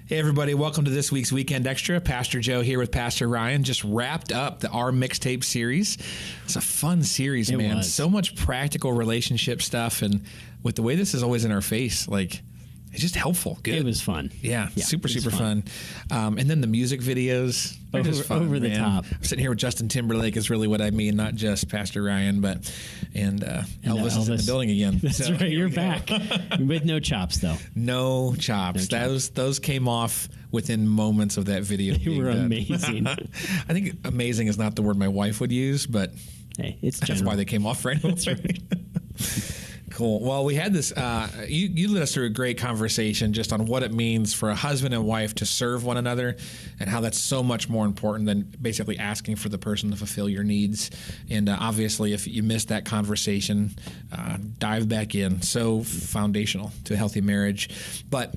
Hey, everybody. Welcome to this week's Weekend Extra. Pastor Joe here with Pastor Ryan. Just wrapped up the Our Mixtape series. It's a fun series, man. Was. So much practical relationship stuff. And with the way this is always in our face, like, it's just helpful. Good. It was fun. Yeah, super fun. And then the music videos. They're just fun, over the man. top. I'm sitting here with Justin Timberlake is really what I mean, not just Pastor Ryan, but Elvis is in the building again. That's right. You're back with no chops, though. No chops. Those came off within moments of that video. They were amazing. I think amazing is not the word my wife would use, but hey, it's that's general. why they came off right away. That's right. Cool. Well, we had this, you led us through a great conversation just on what it means for a husband and wife to serve one another and how that's so much more important than basically asking for the person to fulfill your needs. And obviously, if you missed that conversation, dive back in. So foundational to a healthy marriage. But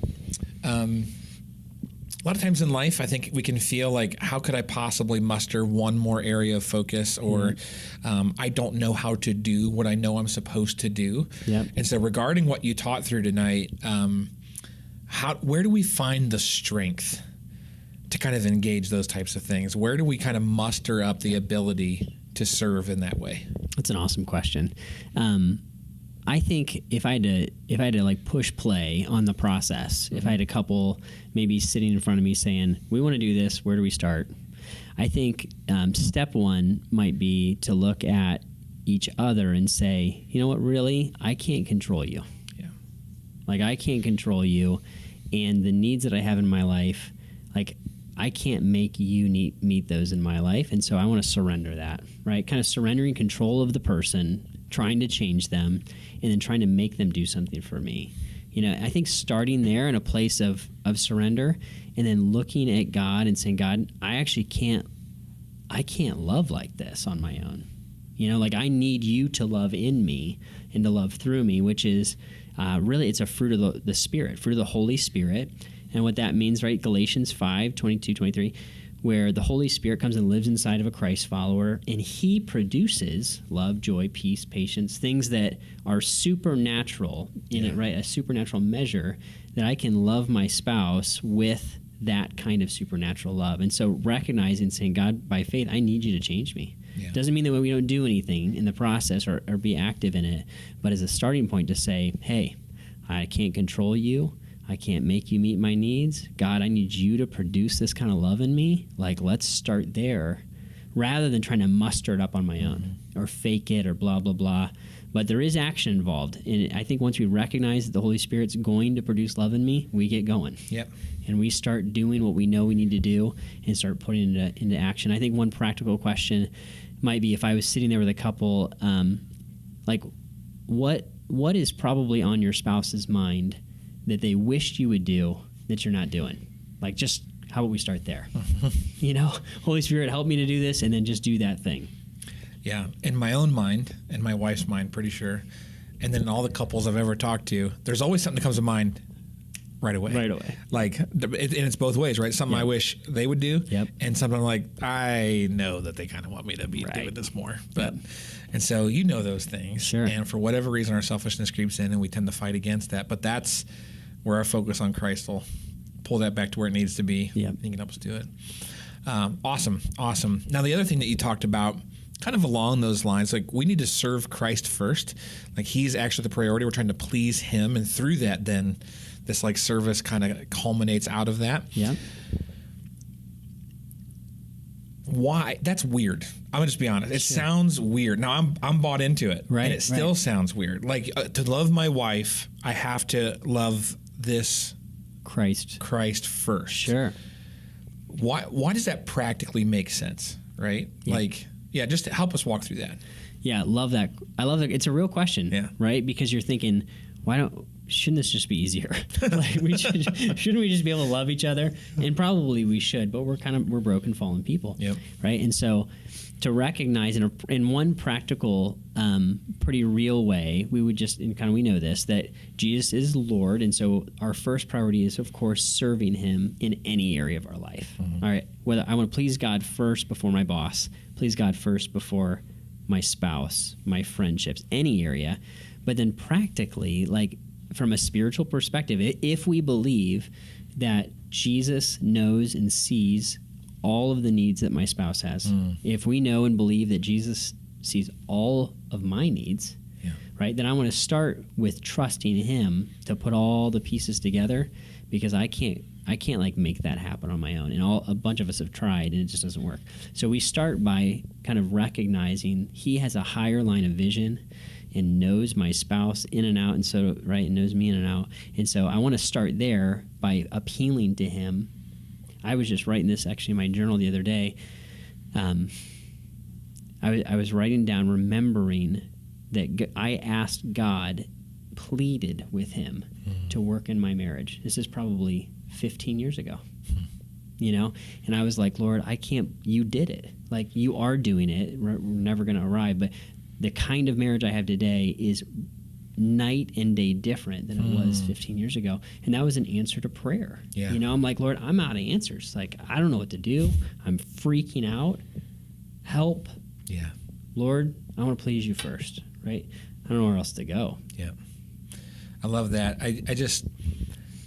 a lot of times in life, I think we can feel like, how could I possibly muster one more area of focus, or I don't know how to do what I know I'm supposed to do. Yep. And so regarding what you taught through tonight, where do we find the strength to kind of engage those types of things? Where do we kind of muster up the ability to serve in that way? That's an awesome question. I think if I had to like push play on the process, if I had a couple maybe sitting in front of me saying, we want to do this, where do we start? I think step one might be to look at each other and say, you know what, really, I can't control you. Yeah. Like, I can't control you, and the needs that I have in my life, like, I can't make you meet those in my life, and so I want to surrender that, right? Kind of surrendering control of the person, trying to change them, and then trying to make them do something for me. You know, I think starting there in a place of surrender, and then looking at God and saying, God, I can't love like this on my own. You know, like, I need you to love in me and to love through me, which is really, it's a fruit of the Spirit, fruit of the Holy Spirit. And what that means, right? Galatians 5:22-23, where the Holy Spirit comes and lives inside of a Christ follower, and he produces love, joy, peace, patience, things that are supernatural in it, right? A supernatural measure that I can love my spouse with that kind of supernatural love. And so recognizing, saying, God, by faith, I need you to change me. Yeah. Doesn't mean that we don't do anything in the process or be active in it, but as a starting point to say, hey, I can't control you. I can't make you meet my needs. God, I need you to produce this kind of love in me. Like, let's start there rather than trying to muster it up on my own or fake it or blah, blah, blah. But there is action involved. And I think once we recognize that the Holy Spirit's going to produce love in me, we get going. Yep. And we start doing what we know we need to do and start putting it into action. I think one practical question might be, if I was sitting there with a couple, like, what is probably on your spouse's mind that they wished you would do that you're not doing? Like, just how about we start there? You know, Holy Spirit, help me to do this, and then just do that thing. Yeah. In my own mind, and my wife's mind, pretty sure, and then in all the couples I've ever talked to, there's always something that comes to mind right away. Right away. Like, and it's both ways, right? Something I wish they would do, and something like, I know that they kind of want me to be doing this more. But and so you know those things. Sure. And for whatever reason, our selfishness creeps in, and we tend to fight against that. But that's where our focus on Christ will pull that back to where it needs to be. Yep. He can help us do it. Awesome. Now, the other thing that you talked about, kind of along those lines, like, we need to serve Christ first. Like, he's actually the priority. We're trying to please him. And through that, then this like service kind of culminates out of that. Yeah. Why? That's weird. I'm gonna just be honest. It sounds weird. Now I'm bought into it, right? And it still sounds weird. Like, to love my wife, I have to love this Christ first. Sure. Why does that practically make sense? Right? Yeah. Like, just help us walk through that. Yeah, love that. I love that. It's a real question. Yeah. Right? Because you're thinking, shouldn't this just be easier? Like, shouldn't we just be able to love each other? And probably we should, but we're broken, fallen people. Yep. Right? And so to recognize in one practical, pretty real way, we would just, and we know this, that Jesus is Lord. And so our first priority is, of course, serving him in any area of our life. Mm-hmm. All right. Whether I want to please God first before my boss, please God first before my spouse, my friendships, any area. But then practically, like, from a spiritual perspective, if we believe that Jesus knows and sees all of the needs that my spouse has. If we know and believe that Jesus sees all of my needs, right, then I want to start with trusting him to put all the pieces together, because I can't like make that happen on my own. And a bunch of us have tried and it just doesn't work. So we start by kind of recognizing he has a higher line of vision and knows my spouse in and out, and so and knows me in and out. And so I want to start there by appealing to him. I was just writing this actually in my journal the other day. I was writing down, remembering that I asked God, pleaded with him to work in my marriage. This is probably 15 years ago, and I was like, Lord, I can't, you did it. Like, you are doing it. We're never going to arrive. But the kind of marriage I have today is night and day different than it was 15 years ago. And that was an answer to prayer. Yeah. I'm like, Lord, I'm out of answers. Like, I don't know what to do. I'm freaking out. Help. Yeah. Lord, I want to please you first, right? I don't know where else to go. Yeah. I love that. I just,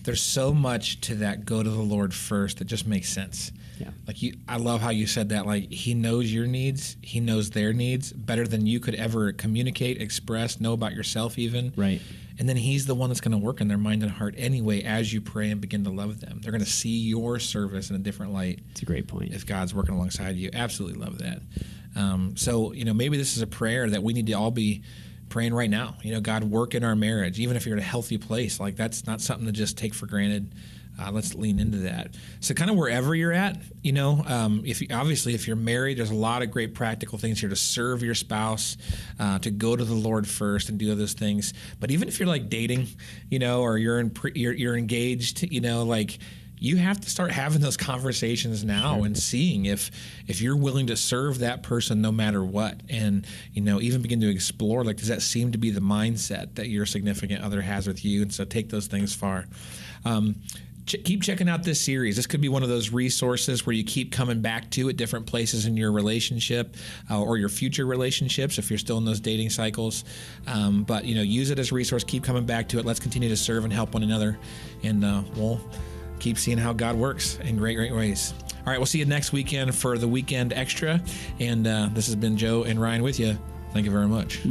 there's so much to that go to the Lord first that just makes sense. Yeah. Like, I love how you said that. Like, he knows your needs. He knows their needs better than you could ever communicate, express, know about yourself even. Right. And then he's the one that's going to work in their mind and heart anyway as you pray and begin to love them. They're going to see your service in a different light. It's a great point. If God's working alongside you. Absolutely love that. So, maybe this is a prayer that we need to all be praying right now. God, work in our marriage, even if you're in a healthy place. Like, that's not something to just take for granted. Let's lean into that. So kind of wherever you're at, if you're married, there's a lot of great practical things here to serve your spouse, to go to the Lord first and do those things. But even if you're like dating, or you're engaged, you have to start having those conversations now and seeing if you're willing to serve that person no matter what. And, even begin to explore, like, does that seem to be the mindset that your significant other has with you? And so take those things far. Keep checking out this series. This could be one of those resources where you keep coming back to at different places in your relationship or your future relationships if you're still in those dating cycles. But, use it as a resource. Keep coming back to it. Let's continue to serve and help one another. And we'll keep seeing how God works in great, great ways. All right, we'll see you next weekend for the Weekend Extra. And this has been Joe and Ryan with you. Thank you very much.